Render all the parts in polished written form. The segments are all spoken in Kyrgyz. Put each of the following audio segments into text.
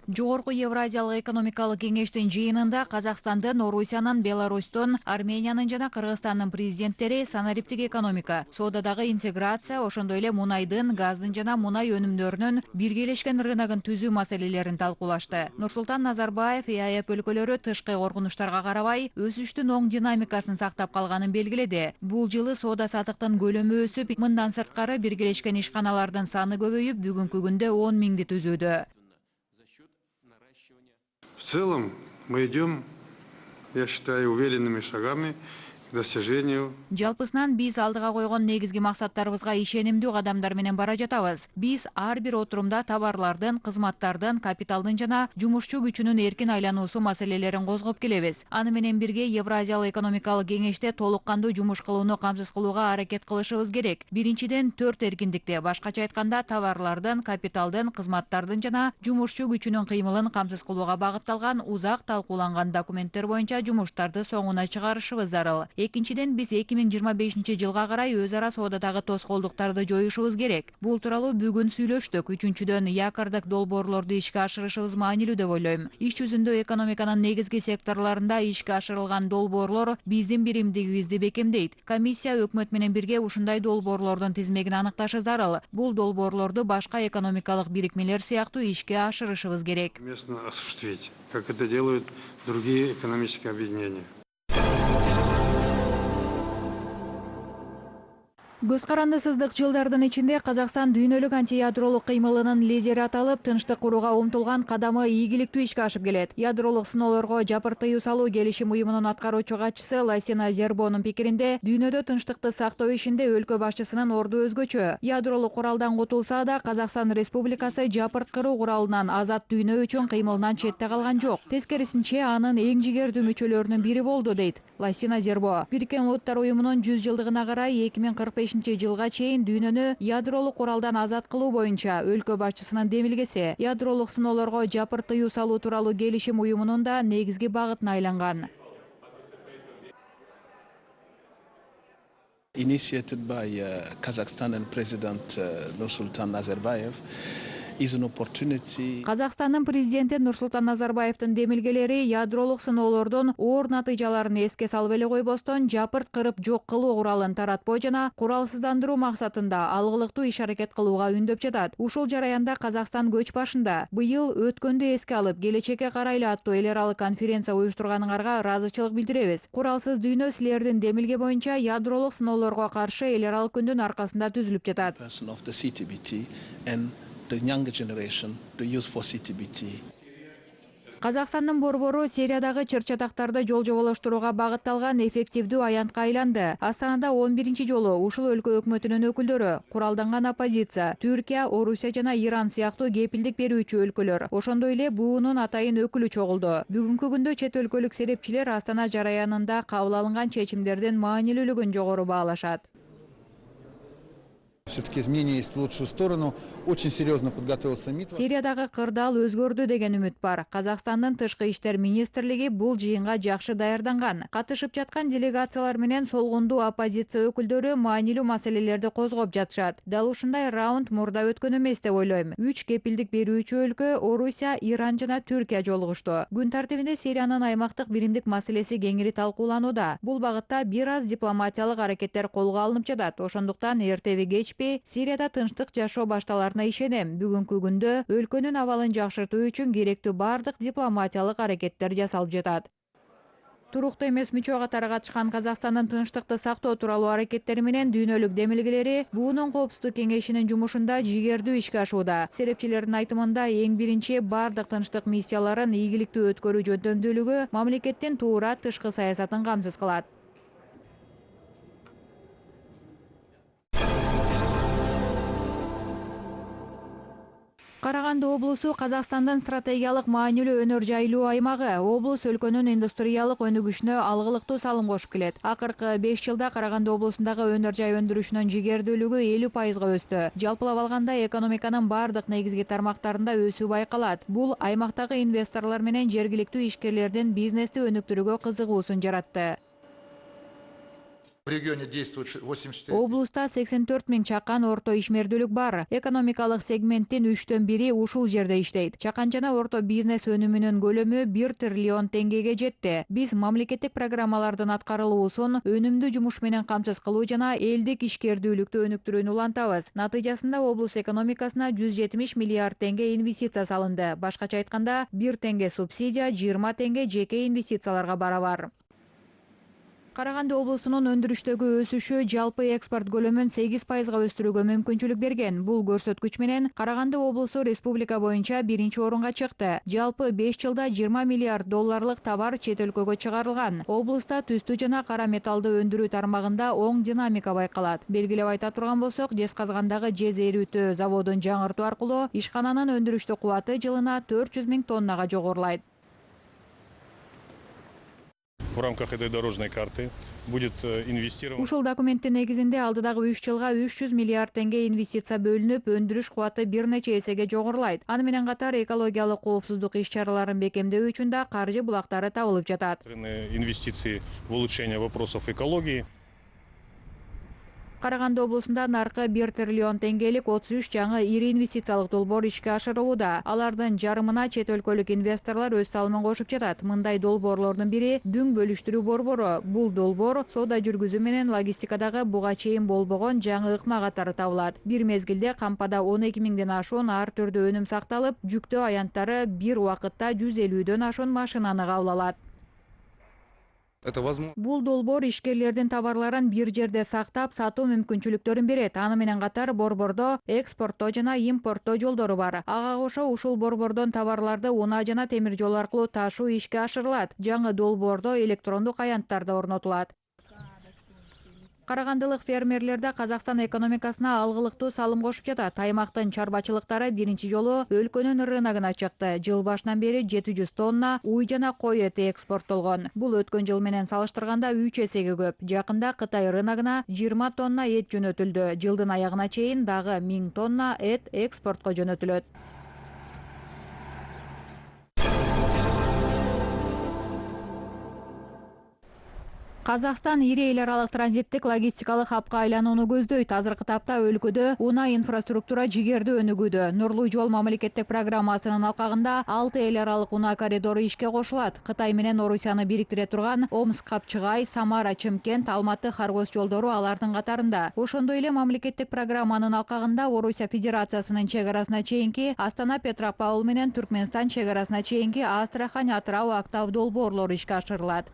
Жогорку Евразиялык экономикалык кеңештин жыйынында Казакстандын, Орусиянын, Беларустун, Армениянын жана Кыргызстандын президенттери санариптик экономика, соодадагы интеграция, ошондой эле мунайдын, газдын жана мунай өнүмдөрүнүн биргелешкен рыногун түзүү маселелерин талкуулашты. Нурсултан Назарбаев ЕАЭП өлкөлөрү тышкы коркунучтарга карабай өсүштүн оң динамикасын сактап калганын белгиледи. Бул жылы соода саттыктын көлөмү өсүп, мындан сырткары биргелешкен ишканалардын саны көбөйүп, бүгүнкү күндө 10 миңди түзүүдө. В целом мы идем, я считаю, уверенными шагами к достижению. Жалпысынан биз алдыга койгон негизги максаттарыбызга ишенимдүү кадамдар менен бара жатабыз. Биз ар бир отурумда товарлардын, кызматтардын, капиталдын жана жумушчу күчүнүн эркин айлануусу маселелерин козгоп келебиз. Аны менен бирге Евразиялык экономикалык кеңеште толук кандуу жумуш кылууну камсыз кылууга аракет кылышыбыз керек. Биринчиден, 4 эркиндикти, башкача айтканда товарлардын, капиталдын, кызматтардын жана жумушчу күчүнүн кыймылын камсыз кылууга багытталган узак талкууланган документтер боюнча жумуштарды соңуна чыгарышыбыз зарыл. Экинчиден, биз 2025 жылга карай өз ара соодадагы тоскоолдуктарды жоюшубуз керек. Бул тууралуу бүгүн сүйлөштүк. Үчүнчүдөн, якордук долбоорлорду ишке ашырышыбыз маанилүү деп ойлойм. Иш жүзүндө экономиканын негизги секторлорунда ишке ашырылган долбоорлор биздин биримдигибизди бекемдейт. Комиссия өкмөт менен бирге ушундай долбоорлордун тизмегин аныкташы зарыл. Бул долбоорлорду башка экономикалык бирикмелер сыяктуу ишке ашырышыбыз керек. Местно осуществить, как это делают другие экономические объединения. Көз карандысыздык жылдардын ичинде Казакстан дүйнөлүк антиядролук кыймылынын лидери аталып, тынчтык курууга умтулган кадамы ийгиликтүү ишке ашып келет. Ядролук сыноолорго жапырт тыюу салуу келишим уюмунун аткаруучу катчысы Ласина Зербонун пикиринде, дүйнөдө тынчтыкты сактоо ишинде өлкө башчысынын орду өзгөчө. Ядролук куралдан кутулса да, Казакстан Республикасы жапырт кыруу куралынан азат дүйнө үчүн кыймылынан четте калган жок. Тескерисинче, анын эң жигердүү мүчөлөрүнүн бири болду, дейт Ласина Зербо. Бириккен Улуттар уюмунун 100 жылдыгына карай 2045 жылга чейин дүйнөнү ядролук куралдан азат кылуу боюнча өлкө башчысынын демилгеси ядролук сыноолорго жапырт тыюу салуу тууралуу келишим уюмунун да негизги багытына айланган. Initiated by Kazakhstan and President Nursultan Nazarbayev is an opportunity. Казакстандын президенти Нурсултан Назарбаевдин демилгелери ядролук сыноолордун оор натыйжаларын эске салып эле койбостон, жапырт кырып жок кылуу куралын таратпоо жана куралсыздандыруу максатында алгылыктуу иш-аракет кылууга үндөп жатат. Ушул жараянда Казакстан көч башында. Быйыл өткөндү эске алып, келечекке карайлы аттуу эл аралык конференция уюштурганыңарга ыраазычылык билдиребиз. Куралсыз дүйнө силердин демилге боюнча ядролук сыноолорго каршы эл аралык күндүн аркасында түзүлүп жатат. The younger generation to use for CTBT. Казакстандын борбору Сириядагы чыр-чатактарды жол жоболоштурууга багытталган эффективдүү аянтка айланды. Астанада 11-чи жолу ушул өлкө өкмөтүнүн өкүлдөрү, куралданган оппозиция, Түркия, Орусия жана Иран сыяктуу кепилдик берүүчү өлкөлөр, ошондой эле буунун атайын өкүлү чогулду. Бүгүнкү күндө чет өлкөлүк серепчилер Астана жараянында кабыл алынган чечимдердин маанилүүлүгүн жогору баалашат. Все-таки изменения есть в лучшую сторону. Очень серьезно подготовился МИД. Сириядагы кырдаал өзгөрдү деген үмүт бар. Казакстандын тышкы иштер министрлиги бул жыйынга жакшы даярданган. Катышып жаткан делегациялар менен солгундуу оппозиция өкүлдөрү маанилүү маселелерди козгоп жатышат. Дал ушундай раунд мурда өткөн эмес деп ойлойм. 3 кепилдик берүүчү өлкө Орусия, Иран жана Түркия жолугушту. Күн тартибинде Сириянын аймактык биримдик маселеси кеңири талкууланууда. Бул багытта бир аз дипломатиялык аракеттер колго алынып жатат. Ошондуктан эртеби кеч Сирияда тынчтык жашоо башталарына ишенем. Бүгүнкү күндө өлкөнүн абалын жакшыртуу үчүн керектүү бардык дипломатиялык аракеттер жасалып жатат. Туруктуу эмес мүчө катары катышкан Казакстандын тынчтыкты сактоо тууралуу аракеттери менен дүйнөлүк демилгелери буунун коопсуздук кеңешинин жумушунда жигердүү ишке ашууда. Серепчилердин айтымында эң биринчи бардык тынчтык миссияларын ийгиликтүү өткөрүү жөндөмдүүлүгү мамлекеттин туура тышкы саясатын камсыз кылат. Караганды облусу Казакстандын стратегиялык маанилүү өнөр жайлуу аймагы. Облус өлкөнүн индустриялык өнүгүшүнө алгылыктуу салым кошуп келет. Акыркы 5 жылда Караганды облусундагы өнөр жай өндүрүшүнүн жигердүүлүгү 50%га өстү. Жалпылап алганда экономиканын бардык негизги тармактарында өсүү байкалат. Бул аймактагы инвесторлор менен жергиликтүү ишкерлердин бизнести өнүктүрүүгө кызыгуусун жаратты. В регионе действует 84. Облуста 84 000 чакан орто ишмердүүлүк бар. Экономикалык сегменттин 1/3 ушул жерде иштейт. Чакан жана орто бизнес өнүмүнүн көлөмү 1 триллион теңгеге жетти. Биз мамлекеттик программалардын аткарылуусун өнүмдүү жумуш менен камсыз кылуу жана элдик ишкердүүлүктү өнүктүрүүнү улантабыз. Натыйжасында облус экономикасына 170 миллиард теңге инвестиция салынды. Башкача айтканда, 1 теңге субсидия 20 теңге жеке инвестицияларга барабар. Караганды облусунун өндүрүштөгү өсүшү жалпы экспорт көлөмүн 8%га өстүрүүгө мүмкүнчүлүк берген. Бул көрсөткүч менен Караганды облусу республика боюнча 1-чи орунга чыкты. Жалпы 5 жылда 20 миллиард долларлык товар чет өлкөгө чыгарылган. Облуста түстүү жана кара металлды өндүрүү тармагында оң динамика байкалат. Белгилеп айта турган болсок, жезказгандагы жез эрүүтүү заводун жаңыртуу аркылуу ишкананын өндүрүштүк кубаты жылына 400 000 тоннага жогорулайт. В рамках этой дорожной карты будет инвестировано. Ушул документтин негизинде алдыдагы 3 жылга 300 миллиард теңге инвестиция бөлүнүп, өндүрүш кубаты бир нече эсеге жогорулайт. Аны менен катар экологиялык коопсуздук иш-чараларын бекемдөө үчүн да каржы булактары табылып жатат. Инвестиции в улучшение вопросов экологии. Караганды облусунда наркы 1 триллион теңгелик 33 жаңы ири инвестициялык долбоор ишке ашырылууда. Алардын жарымына чет өлкөлүк инвесторлор өз салымын кошуп жатат. Мындай долбоорлордун бири Дүң бөлүштүрүү борбору. Бул долбоор соода жүргүзүү менен логистикадагы буга чейин болбогон жаңы ыкма катары табылат. Бир мезгилде кампада 12 000ден ашуун ар түрдүү өнүм сакталып, жүктөө аянттары бир убакытта 150дөн ашуун машинаны кабыл алат. Бул долбоор ишкерлердин товарларын бир жерде сактап, сатуу мүмкүнчүлүктөрүн берет. Аны менен катар борбордо экспорттоо жана импорттоо жолдору бар. Ага кошо ушул борбордон товарларды унаа жана темир жол аркылуу ташуу ишке ашырылат. Жаңы долбоордо электрондук аянттар да орнотулат. Карагандылык фермерлер да Казакстан экономикасына алгылыктуу салым кошуп жатат. Аймактын чарбачылыктары биринчи жолу өлкөнүн рыногуна чыкты. Жыл башынан бери 700 тонна уй жана кой эти экспорттолгон. Бул өткөн жыл менен салыштырганда 3 эсеге көп. Жакында Кытай рыногуна 20 тонна эт жөнөтүлдү. Жылдын аягына чейин дагы 1000 тонна эт экспортко жөнөтүлөт. Казакстан ири эл аралык транзиттик логистикалык хабка айланууну көздөйт. Азыркы тапта өлкөдө унаа инфраструктура жигердүү өнүгүүдө. Нурлуу жол мамлекеттик программасынын алкагында 6 эл аралык унаа коридору ишке кошулат. Кытай менен Орусияны бириктире турган Омск-Капчыгай, Самара-Чымкент, Алматы-Харгос жолдору алардын катарында. Ошондой эле мамлекеттик программанын алкагында Орусия Федерациясынын чек-арасына чейинки Астана-Петропавл менен Түркмөнстан чек-арасына чейинки Астрахань-Атырау-Актау долбоорлору ишке ашырылат.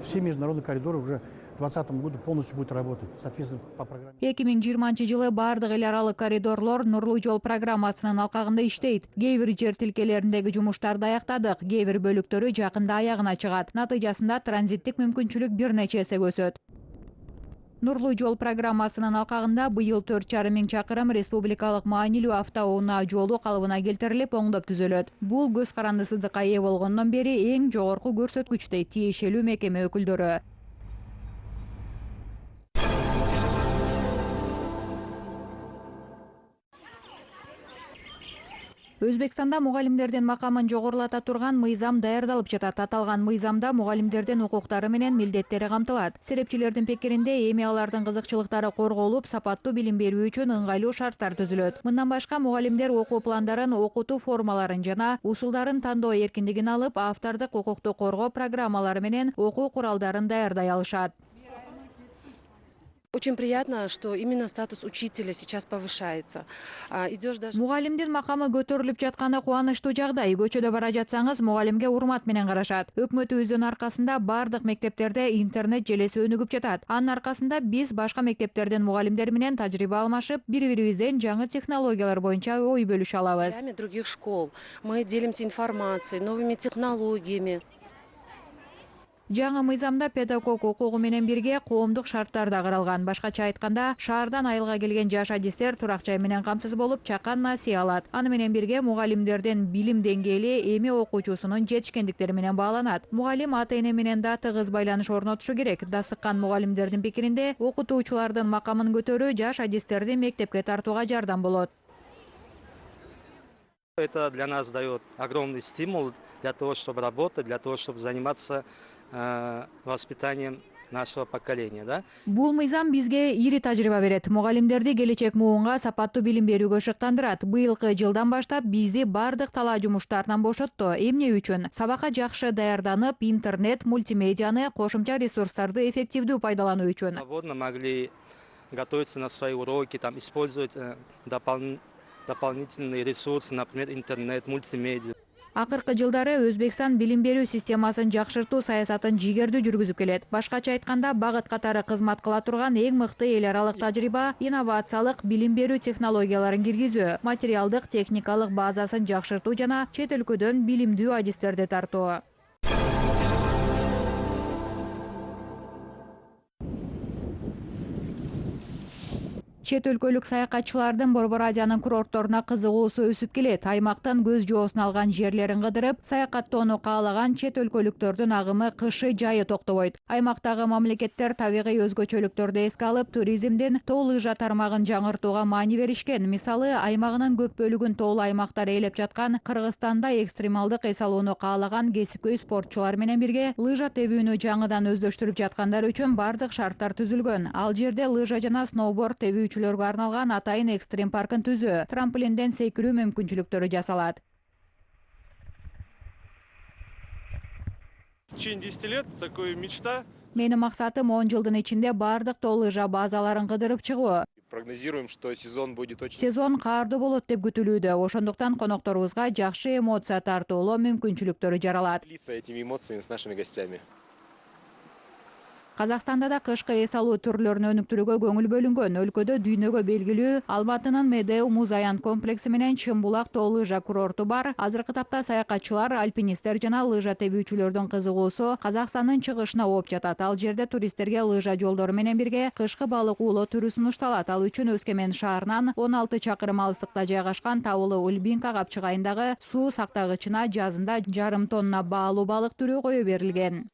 Все международные коридоры уже в 2020 году полностью будут работать. Соответственно, по программе. 2020 жылы бардык эл аралык коридорлор Нурлуу жол программасынын алкагында иштейт. Кээ бир жер тилкелериндеги жумуштарды аяктадык, кээ бир бөлүктөрү жакында аягына чыгат. Натыйжасында транзиттик мүмкүнчүлүк бир нече эсе өсөт. Нурлуу жол программасынын алкагында быйыл 4,5 миң чакырым республикалык маанилүү автоунаа жолу калыбына келтирилип, оңдоп түзөлөт. Бул көз карандысыздыкка ээ болгондон бери эң жогорку көрсөткүч дейт тиешелүү мекеме өкүлдөрү. Өзбекстанда мугалимдердин макамын жогорулата турган мыйзам даярдалып жатат. Аталган мыйзамда мугалимдердин укуктары менен милдеттери камтылат. Серепчилердин пикиринде эми алардын кызыкчылыктары корголуп, сапаттуу билим берүү үчүн ыңгайлуу шарттар түзүлөт. Мындан башка мугалимдер окуу пландарын, окутуу формаларын жана усулдарын тандоо эркиндигин алып, автордук укукту коргоо программалары менен окуу куралдарын даярдай алышат. Очень приятно, что именно статус учителя сейчас повышается. Мугалимдин макамы көтөрүлүп жатканы кубанычтуу жагдай. Көчөдө бара жатсаңыз, мугалимге урмат менен карашат. Өкмөтүбүздүн аркасында бардык мектептерде интернет желеси өнүгүп жатат. Анын аркасында биз башка мектептердин мугалимдери менен тажрыйба алмашып, бири-бирибизден жаңы технологиялар боюнча ой бөлүшө алабыз. Других школ мы делимся информацией, новыми технологиями. Жаңы мыйзамда педагог укугу менен бирге коомдук шарттар да каралган. Башкача айтканда, шаардан айылга келген жаш адистер турак жай менен камсыз болуп, чакан насыя алат. Аны менен бирге мугалимдердин билим деңгээли эми окуучусунун жетишкендиктери менен бааланат. Мугалим ата-эне менен да тыгыз байланыш орнотушу керек. Дасыккан мугалимдердин пикиринде, окутуучулардын макамын көтөрүү жаш адистерди мектепке тартууга жардам болот. Это для нас дает огромный стимул для того, чтобы работать, для того, чтобы заниматься воспитанием нашего поколения, да? Бул мыйзам бизге ири тажрыйба берет. Мугалимдерди келечек муунга сапаттуу билим берүүгө шыктандырат. Быйылкы жылдан баштап бизди бардык талаа жумуштарынан бошотту. Эмне үчүн? Сабакка жакшы даярданып, интернет, мультимедианы, кошумча ресурстарды эффективдүү пайдалануу үчүн. Свободно могли готовиться на свои уроки, там, использовать дополнительные ресурсы, например, интернет, мультимедиа. Акыркы жылдары Өзбекстан билим берүү системасын жакшыртуу саясатын жигердүү жүргүзүп келет. Башкача айтканда, багыт катары кызмат кыла турган эң мыкты эл аралык тажрыйба инновациялык билим берүү технологияларын киргизүү, материалдык техникалык базасын жакшыртуу жана чет өлкөдөн билимдүү адистерди тартуу. Чет өлкөлүк саякатчылардын Борбор Азиянын курортторуна кызыгуусу өсүп келет. Аймактан көз жоосун алган жерлерин кыдырып, саякаттоону каалаган чет өлкөлүктөрдүн агымы кышы жайы токтобойт. Аймактагы мамлекеттер табигый өзгөчөлүктөрдү эске алып, туризмдин тоо лыжа тармагын жаңыртууга маани беришкен. Мисалы, аймагынын көп бөлүгүн тоолуу аймактар ээлеп жаткан Кыргызстанда экстремалдык эс алууну каалаган кесипкөй спортчулар менен бирге лыжа тебүүнү жаңыдан өздөштүрүп жаткандар үчүн бардык шарттар түзүлгөн. Ал жерде лыжа жана сноуборд тебүүчүлөргө арналган атайын экстрим паркын түзүү, трамплинден секирүү мүмкүнчүлүктөрү жасалат. В течение 10 лет такая мечта. Менин максатым 10 жылдын ичинде бардык тоо лыжа базаларын кыдырып чыгуу. Прогнозируем, что сезон будет очень... Сезон каардуу болот деп күтүлүүдө. Ошондуктан конокторубузга жакшы эмоция тартуулоо мүмкүнчүлүктөрү жаралат. Делиться этими эмоциями с нашими гостями. Казакстанда да кышкы эс алуу түрлөрүн өнүктүрүүгө көңүл бөлүнгөн. Өлкөдө дүйнөгө белгилүү Алматынын Медеу муз аян комплекси менен Чымбулак тоо лыжа курорту бар. Азыркы тапта саякатчылар, альпинисттер жана лыжа тебүүчүлөрдүн кызыгуусу Казакстандын чыгышына ооп жатат. Ал жерде туристтерге лыжа жолдору менен бирге кышкы балык уулоо түрү сунушталат. Ал үчүн Өскемен шаарынан 16 чакырым алыстыкта жайгашкан Табылы Ульбинка капчыгайындагы суу сактагычына жазында 1,5 тонна баалуу балык түрү кое берилген.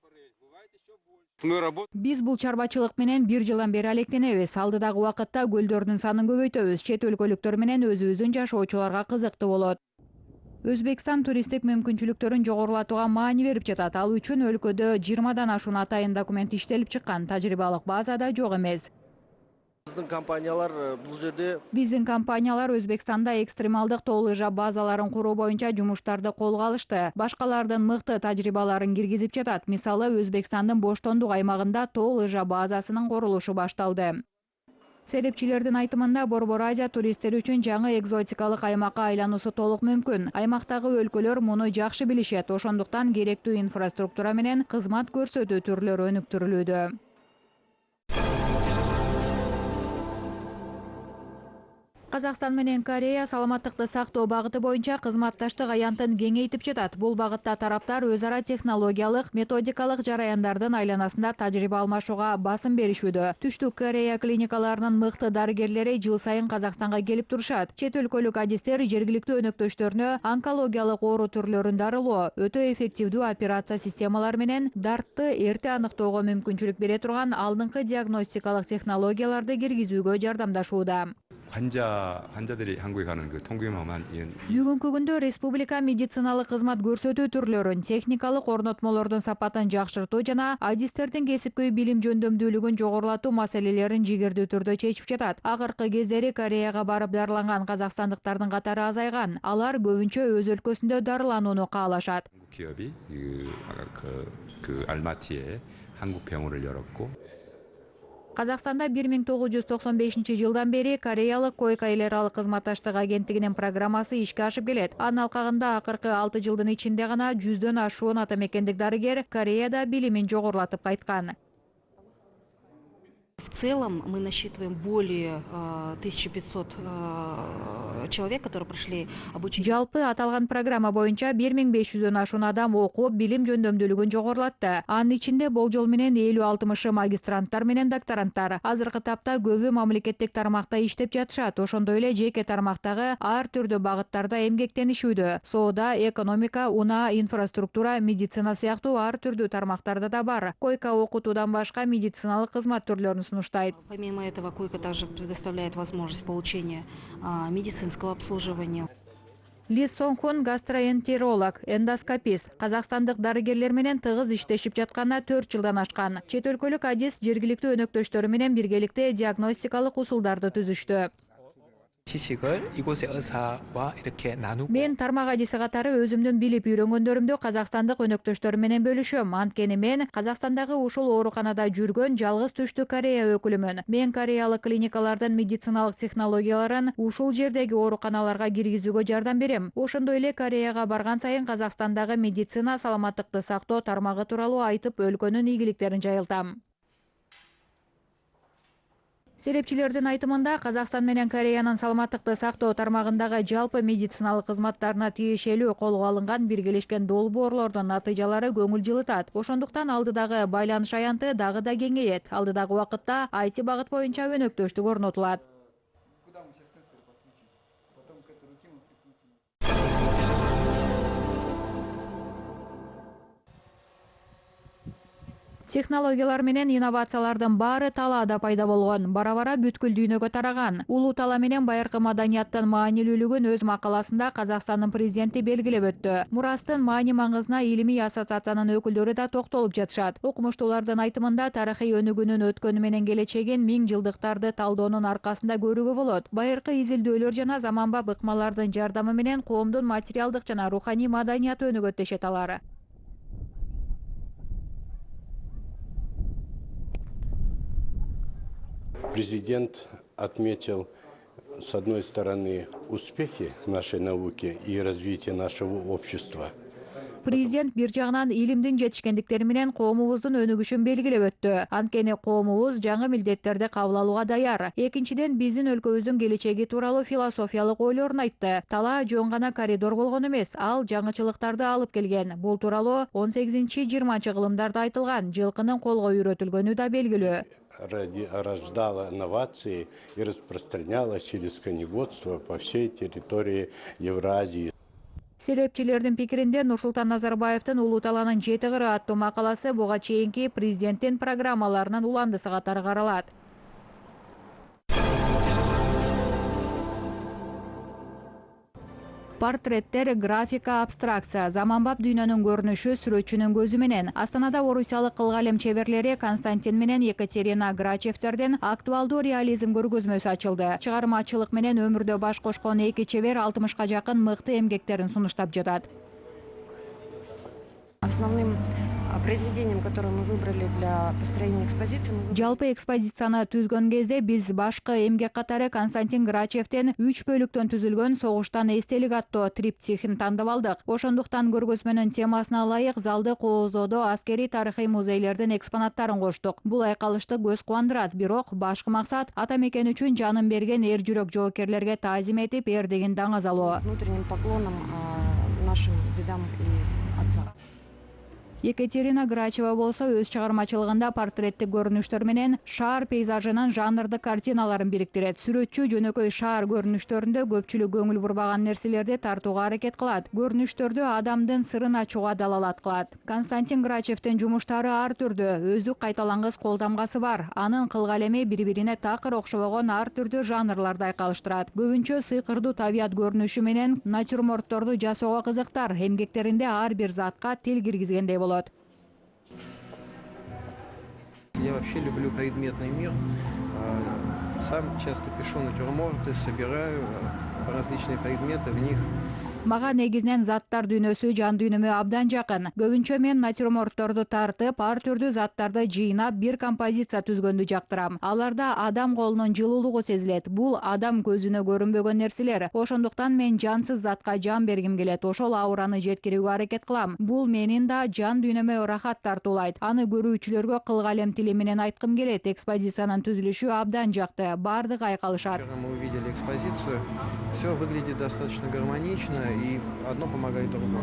Биз бул чарбачылык менен 1 жылдан бери алектенебиз. Алдыдагы убакытта көлдөрдүн санын көбөйтөбүз. Чет өлкөлүктөр менен өзүбүздүн жашоочуларга кызыктуу болот. Өзбекстан туристтик мүмкүнчүлүктөрүн жогорулатууга маани берип жатат. Ал үчүн өлкөдө 20 ашуун атайын документ иштелип чыккан. Тажрыйбалык база да жок эмес. Биздин компаниялар Өзбекстанда экстремалдык тоо лыжа базаларын куруу боюнча жумуштарды колго алышты. Башкалардын мыкты тажрыйбаларын киргизип жатат. Мисалы, Өзбекстандын Боштондук аймагында тоо лыжа базасынын курулушу башталды. Серепчилердин айтымында Борбор Азия туристтер үчүн жаңы экзотикалык аймакка айлануусу толук мүмкүн. Аймактагы өлкөлөр муну жакшы билишет. Ошондуктан керектүү инфраструктура менен кызмат көрсөтүү түрлөрү өнүктүрүлүүдө. Казакстан менен Корея саламаттыкты сактоо багыты боюнча кызматташтык аянтын кеңейтип жатат. Бул багытта тараптар өз ара технологиялык, методикалык жараяндардын айланасында тажрыйба алмашууга басым беришүүдө. Түштүк Корея клиникаларынын мыкты дарыгерлери жыл сайын Казакстанга келип турушат. Чет өлкөлүк адистер жергиликтүү өнөктөштөрүнө онкологиялык оору түрлөрүн дарылоо, өтө эффективдүү операция системалары менен дартты эрте аныктоого мүмкүнчүлүк бере турган алдыңкы диагностикалык технологияларды киргизүүгө жардамдашууда. 환자들이 한국에 가는 그 통계만 Бүгүнкү күндө республика медициналык кызмат көрсөтүү түрлөрүн, техникалык орнотмолордун сапатын жакшыртуу жана адистердин кесипкөй билим жөндөмдүүлүгүн жогорулатуу маселелерин жигердүү түрдө чечип жатат. Акыркы кездери Кореяга барып дарыланган казакстандыктардын катары азайган. Алар көбүнчө өз өлкөсүндө дарыланууну каалашат. 기업이 그 알마티에 한국 병원을 열었고 Казакстанда 1995 жылдан бери Кореялык койка эл аралык кызматташтык агенттигинин программасы ишке ашып келет. Анын алкагында акыркы 6 жылдын ичинде гана 100дөн ашуун атамекендик дарыгер Кореяда билимин жогорулатып кайткан. В целом мы насчитываем более 1500 человек, которые прошли обучение. Жалпы аталган программа боюнча 1500дөн ашуун адам окуп, билим жөндөмдүүлүгүн жогорулатты. Анын ичинде болжол менен 50-60 магистранттар менен докторанттар. Азыркы тапта көбү мамлекеттик тармакта иштеп жатышат. Ошондой эле жеке тармактагы ар түрдүү багыттарда эмгектенишүүдө. Соода, экономика, унаа, инфраструктура, медицина сыяктуу ар түрдүү тармактарда да бар. Койка окутуудан башка медициналык кызмат түрлөрүн сунуштайт. Помимо этого, койка также предоставляет возможность получения медицинского обслуживания. Ли Сонхун гастроэнтеролог, эндоскопист, казакстандык дарыгерлер менен тыгыз иштешип жатканына 4 жылдан ашкан. Чет өлкөлүк адис жергиликтүү өнөктөштөрү менен биргеликте диагностикалык усулдарды түзүштү. Мен тармак адиси катары өзүмдүн билип үйрөнгөндөрүмдү казакстандык өнөктөштөр менен бөлүшөм. Анткени мен Казакстандагы ушул ооруканада жүргөн жалгыз түштүү Корея өкүлүмүн. Мен кореялык клиникалардын медициналык технологияларын ушул жердеги ооруканаларга киргизүүгө жардам берем. Ошондой эле Кореяга барган сайын Казакстандагы медицина саламаттыкты сактоо тармагы тууралуу айтып, өлкөнүн ийгиликтерин жайылтам. Серепчилердин айтымында Казакстан менен Кореянын саламаттыкты сактоо тармагындагы жалпы медициналык кызматтарына тиешелүү колго алынган биргелешкен долбоорлордун натыйжалары көңүл жылытат. Ошондуктан алдыдагы байланыш аянты дагы да кеңейет. Алдыдагы убакытта IT багыт боюнча өнөктөштүк орнотулат. Технологиялар менен инновациялардын баары талаада пайда болгон, бара-бара бүткүл дүйнөгө тараган. Улуу тала менен байыркы маданияттын маанилүүлүгүн өз макаласында Казакстандын президенти белгилеп өттү. Мурастын маани-маңызына илимий ассоциациянын өкүлдөрү да токтолуп жатышат. Окумуштуулардын айтымында тарыхый өнүгүүнүн өткөнү менен келечегин 1000 жылдыктарды талдоонун аркасында көрүүгө болот. Байыркы изилдөөлөр жана заманбап ыкмалардын жардамы менен коомдун материалдык жана руханий маданияты өнүгөт дешет алар. Президент отметил, с одной стороны, успехи нашей науки и развитие нашего общества. Президент бир жагынан илимдин жетишкендиктери менен коомубуздун өнүгүшүн белгилеп өттү. Анткени коомубуз жаңы милдеттерди кабыл алууга даяр. Экинчиден, биздин өлкөбүздүн келечеги тууралуу философиялык ойлорун айтты. Талаа жөн гана коридор болгон эмес, ал жаңычылыктарды алып келген. Бул тууралуу 18-20 кылымдарда айтылган, жылкынын колго үйрөтүлгөнү да белгилүү. Рождала инновации и распространяла через коневодство по всей территории Евразии. Серепчилердин пикиринде Нурсултан Назарбаевдин Улуу таланын 7 кыры аттуу макаласы буга чейинки президенттин программаларынын уландысы катары каралат. Портреттер, графика, абстракция, заманбап дүйнөнүн көрүнүшү сүрөтчүнүн көзү менен. Астанада орусиялык кылгалем чеберлери Константин менен Екатерина Грачевтердин актуалдуу реализм көргөзмөсү ачылды. Чыгармачылык менен өмүрдө баш кошкон эки чебер 60-ка жакын мыкты эмгектерин сунуштап жатат. Основным произведением, которое мы выбрали для построения экспозиции, жалпы экспозицияны түзгөн кезде биз башкы эмгек катары Константин Грачевдин 3 бөлүктөн түзүлгөн согуштан эстелик аттуу триптихин тандап алдык. Ошондуктан көргөзмөнүн темасына ылайык залды кооздоодо аскерий тарыхый музейлердин экспонаттарын коштук. Бул айкалышты көз кубандырат, бирок башкы максат ата мекен үчүн жанын берген эр жүрөк жоокерлерге таазим этип, эрдигин даңазалоо. Внутренним поклоном нашим дедам и отцам. Екатерина Грачева болсо өз чыгармачылыгында портреттик көрүнүштөр менен шаар пейзажынын жанрдык картиналарын бириктирет. Сүрөтчү жөнөкөй шаар көрүнүштөрүндө көпчүлүк көңүл бурбаган нерселерди тартууга аракет кылат. Көрүнүштөрдө адамдын сырын ачууга далалат кылат. Константин Грачевдин жумуштары ар түрдүү, өздүк кайталангыс кол тамгасы бар. Анын кылгалеми бири-бирине такыр окшобогон ар түрдүү жанрларды айкалыштырат. Көбүнчө сыйкырдуу табият көрүнүшү менен натюрмортторду жасоого кызыктар. Эмгектеринде ар бир затка тил киргизгендей болот. Я вообще люблю предметный мир. Сам часто пишу натюрморты, собираю различные предметы, в них. Мага негизинен заттар дүйнөсү жан дүйнөмө абдан жакын. Көбүнчө мен натюрмортторду тартып, ар түрдүү заттарды жыйнап, бир композиция түзгөндү жактырам. Аларда адам колунун жылуулугу сезилет. Бул адам көзүнө көрүнбөгөн нерселер. Ошондуктан мен жансыз затка жан бергим келет. Ошол аураны жеткирүүгө аракет кылам. Бул менин да жан дүйнөмө рахат тартуулайт. Аны көрүүчүлөргө кылгалем тили менен айткым келет. Экспозициянын түзүлүшү абдан жакты. Бардыгы айкалышат. Вчера мы увидели экспозицию. Все выглядит достаточно гармонично. И одно помогает другому.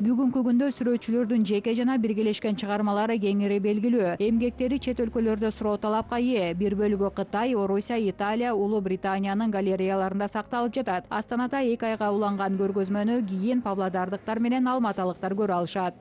Бүгүнкү күндө сүрөтчүлөрдүн жеке жана биргелешкен чыгармалары кеңири белгилүү. Эмгектери чет өлкөлөрдө суроо талапка ээ. Бир бөлүгү Кытай, Орусия, Италия, Улуу Британиянын галереяларында сакталып жатат. Астанада 2 айга уланган көргөзмөнү кийин павлодардыктар менен алматалыктар көрө алышат.